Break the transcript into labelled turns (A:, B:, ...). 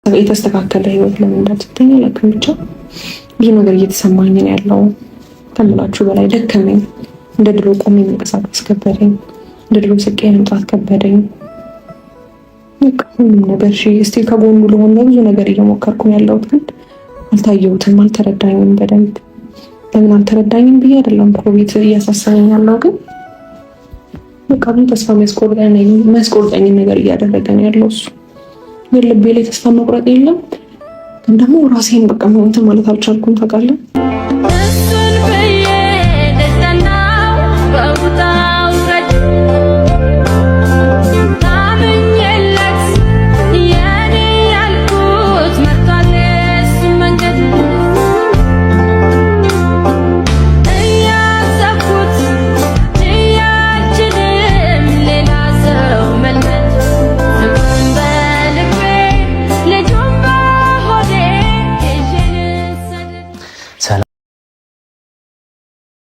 A: የተስተካከለ ህይወት ለምን እንዳትተኛ ለክም ብቻ ብዙ ነገር እየተሰማኝ ነው ያለው። ከምላችሁ በላይ ደከመኝ። እንደ ድሮ ቆሜ መንቀሳቀስ ከበደኝ። እንደ ድሮ ስቄ መምጣት ከበደኝ። ሁሉም ነገር እስቲ ከጎኑ ለሆን ብዙ ነገር እየሞከርኩ ነው ያለሁት፣ ግን አልታየሁትም፣ አልተረዳኝም በደንብ። ለምን አልተረዳኝም ብዬ አይደለም ፕሮቤት እያሳሰበኝ ያለው፣ ግን በቃ ምን ተስፋ የሚያስቆርጠኝ ነገር እያደረገ ነው ያለው እሱ። ግን ልቤ ላይ ተስፋ መቁረጥ የለም፣ ግን ደግሞ ራሴን በቃ እንትን ማለት አልቻልኩም ታውቃለህ። እሱን በየ ደስታና በውጣ